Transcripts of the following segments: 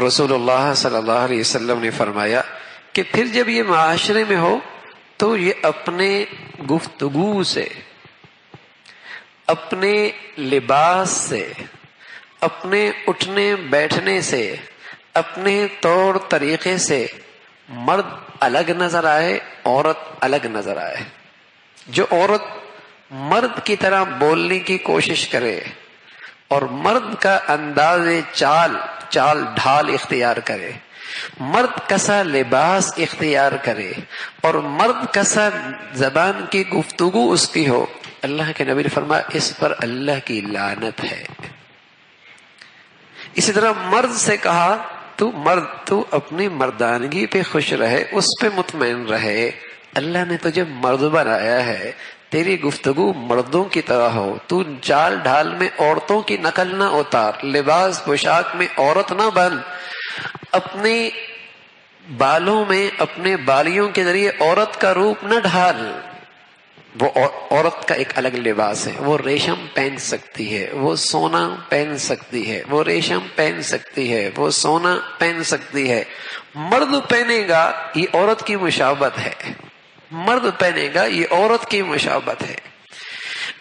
رسول اللہ صلی اللہ علیہ وسلم نے فرمایا کہ پھر جب یہ معاشرے میں ہو تو یہ اپنے گفتگو سے، اپنے لباس سے، اپنے اٹھنے بیٹھنے سے، اپنے طور طریقے سے مرد الگ نظر آئے، عورت الگ نظر آئے۔ جو عورت مرد کی طرح بولنے کی کوشش کرے اور مرد کا انداز چال ڈھال اختیار کرے، مرد کسا لباس اختیار کرے اور مرد کسا زبان کی گفتگو اس کی ہو، اللہ کے نبی نے فرمایا اس پر اللہ کی لعنت ہے۔ اسی طرح مرد سے کہا تو اپنی مردانگی پہ خوش رہے، اس پہ مطمئن رہے، اللہ نے تجھے مرد بنایا ہے، تیری گفتگو مردوں کی طرح ہو، تو چال ڈھال میں عورتوں کی نقل نہ اتار، لباس پوشاک میں عورت نہ بن، اپنے بالوں میں اپنے بالیوں کے ذریعے عورت کا روپ نہ ڈھال۔ وہ عورت کا ایک الگ لباس ہے، وہ ریشم پہن سکتی ہے، وہ سونا پہن سکتی ہے، وہ ریشم پہن سکتی ہے، وہ سونا پہن سکتی ہے۔ مرد پہنے گا یہ عورت کی مشابہت ہے، مرد پہنے گا یہ عورت کی مشابہت ہے۔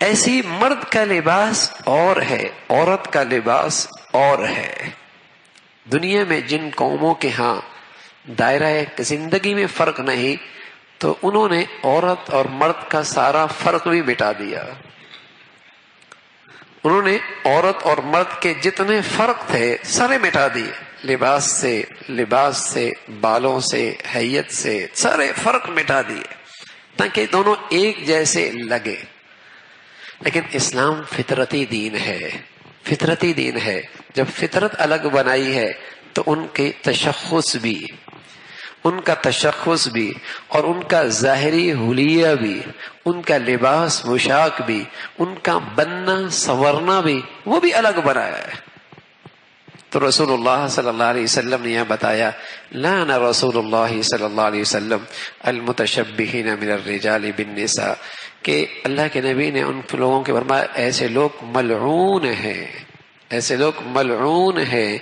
ایسی مرد کا لباس اور ہے، عورت کا لباس اور ہے۔ دنیا میں جن قوموں کے ہاں دائرہ زندگی میں فرق نہیں، تو انہوں نے عورت اور مرد کا سارا فرق بھی مٹا دیا۔ انہوں نے عورت اور مرد کے جتنے فرق تھے سارے مٹا دیے، لباس سے، بالوں سے، حیت سے، سارے فرق مٹا دیے تاکہ دونوں ایک جیسے لگے۔ لیکن اسلام فطرتی دین ہے، فطرتی دین ہے۔ جب فطرت الگ بنائی ہے تو ان کی تشخص بھی، ان کا تشخص بھی اور ان کا ظاہری حلیہ بھی، ان کا لباس پوشاک بھی، ان کا بننا سورنا بھی، وہ بھی الگ بنایا ہے۔ تو رسول اللہ صلی اللہ علیہ وسلم نے یہ بتایا، لعن رسول اللہ صلی اللہ علیہ وسلم المتشبہین من الرجال بالنساء، کہ اللہ کے نبی نے ان لوگوں کے فرمایا ایسے لوگ ملعون ہیں، ایسے لوگ ملعون ہیں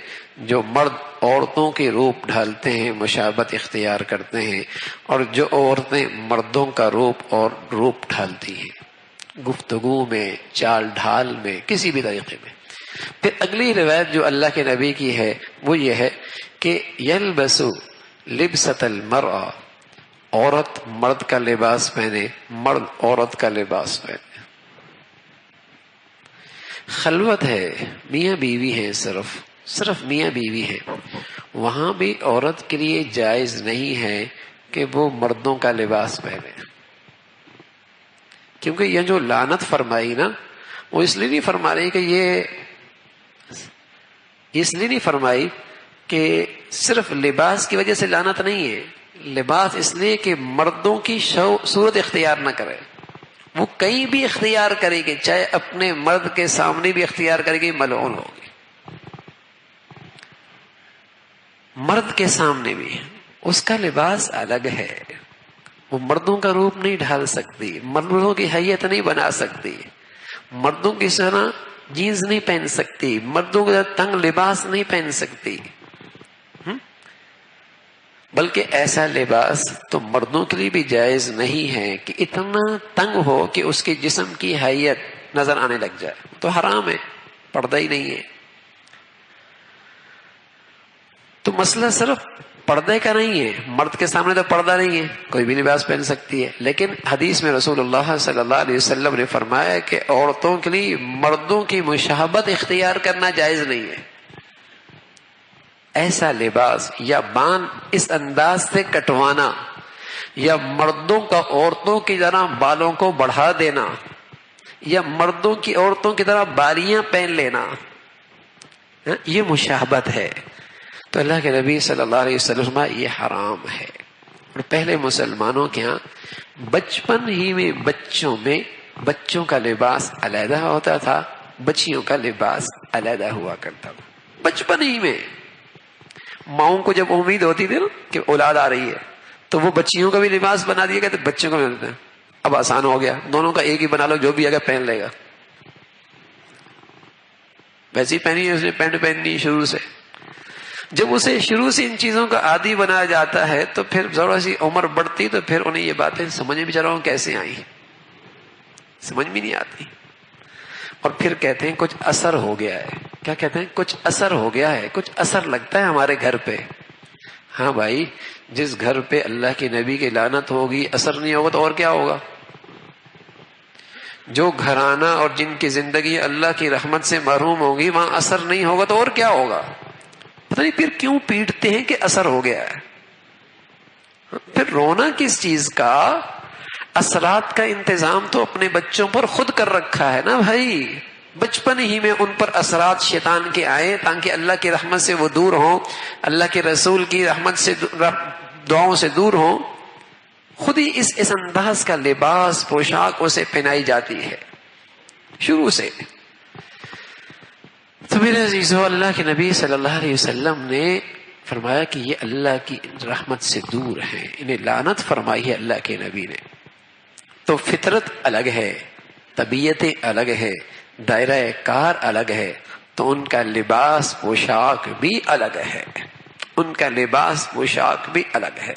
جو مرد عورتوں کے روپ ڈھالتے ہیں، مشابہت اختیار کرتے ہیں، اور جو عورتیں مردوں کا روپ اور روپ ڈھالتی ہیں گفتگو میں، چال ڈھال میں، کسی بھی طریقے میں۔ پھر اگلی روایت جو اللہ کے نبی کی ہے وہ یہ ہے کہ یلبس لبسۃ المرأة، عورت مرد کا لباس پہنے، مرد عورت کا لباس پہنے۔ خلوت ہے، میاں بیوی ہیں، صرف میاں بیوی ہیں، وہاں بھی عورت کے لیے جائز نہیں ہے کہ وہ مردوں کا لباس پہنے، کیونکہ یہ جو لعنت فرمائی نا، وہ اس لیے نہیں فرما رہی کہ یہ اس لیے نہیں فرمائی کہ صرف لباس کی وجہ سے لعنت نہیں ہے، لباس اس لیے کہ مردوں کی صورت اختیار نہ کرے، وہ کہیں بھی اختیار کرے گی، چاہے اپنے مرد کے سامنے بھی اختیار کرے گی، ملعون ہوگی، مرد کے سامنے بھی۔ اس کا لباس الگ ہے، وہ مردوں کا روپ نہیں ڈھال سکتی، مردوں کی حیت نہیں بنا سکتی، مردوں کی طرح جینز نہیں پہن سکتی، مردوں کی طرح تنگ لباس نہیں پہن سکتی، بلکہ ایسا لباس تو مردوں کے لیے بھی جائز نہیں ہے کہ اتنا تنگ ہو کہ اس کے جسم کی حیت نظر آنے لگ جائے، تو حرام ہے، پردہ ہی نہیں ہے۔ تو مسئلہ صرف پردے کا نہیں ہے، مرد کے سامنے تو پردہ نہیں ہے، کوئی بھی لباس پہن سکتی ہے، لیکن حدیث میں رسول اللہ صلی اللہ علیہ وسلم نے فرمایا کہ عورتوں کے لیے مردوں کی مشابہت اختیار کرنا جائز نہیں ہے۔ ایسا لباس یا بال اس انداز سے کٹوانا، یا مردوں کا عورتوں کی طرح بالوں کو بڑھا دینا، یا مردوں کی عورتوں کی طرح بالیاں پہن لینا، یہ مشابہت ہے۔ تو اللہ کے نبی صلی اللہ علیہ وسلم یہ حرام ہے۔ اور پہلے مسلمانوں کے ہاں بچپن ہی میں بچوں کا لباس علیحدہ ہوتا تھا، بچیوں کا لباس علیحدہ ہوا کرتا تھا۔ بچپن ہی میں ماؤں کو جب امید ہوتی تھی نا کہ اولاد آ رہی ہے تو وہ بچیوں کا بھی لباس بنا دیا گیا، تو بچوں کا بھی بنتا ہے۔ اب آسان ہو گیا، دونوں کا ایک ہی بنا لو، جو بھی آگے پہن لے گا۔ ویسی پہنی ہے اس نے، پینٹ پہننی شروع سے، جب اسے شروع سے ان چیزوں کا عادی بنایا جاتا ہے تو پھر ذرا سی عمر بڑھتی تو پھر انہیں یہ باتیں سمجھ میں بیچاروں کیسے آئیں، سمجھ میں نہیں آتی، اور پھر کہتے ہیں کچھ اثر ہو گیا ہے. کیا کہتے ہیں؟ کچھ اثر ہو گیا ہے، کچھ اثر لگتا ہے ہمارے گھر پہ. ہاں بھائی، جس گھر پہ اللہ کے نبی کی لعنت ہوگی اثر نہیں ہوگا تو اور کیا ہوگا؟ جو گھرانہ اور جن کی زندگی اللہ کی رحمت سے محروم ہوگی وہاں اثر نہیں ہوگا تو اور کیا ہوگا؟ پتہ نہیں پھر کیوں پیٹتے ہیں کہ اثر ہو گیا ہے. پھر رونا کس چیز کا؟ اثرات کا انتظام تو اپنے بچوں پر خود کر رکھا ہے نا بھائی. بچپن ہی میں ان پر اثرات شیطان کے آئے تاکہ اللہ کی رحمت سے وہ دور ہوں، اللہ کے رسول کی رحمت سے دعاؤں سے دور ہوں. خود ہی اس انداز کا لباس پوشاک اسے پہنائی جاتی ہے شروع سے. تو میرے عزیزو، اللہ کے نبی صلی اللہ علیہ وسلم نے فرمایا کہ یہ اللہ کی رحمت سے دور ہیں، انہیں لعنت فرمائی ہے اللہ کے نبی نے. تو فطرت الگ ہے، طبیعتیں الگ ہے، دائرہ کار الگ ہے، تو ان کا لباس پوشاک بھی الگ ہے، ان کا لباس پوشاک بھی الگ ہے.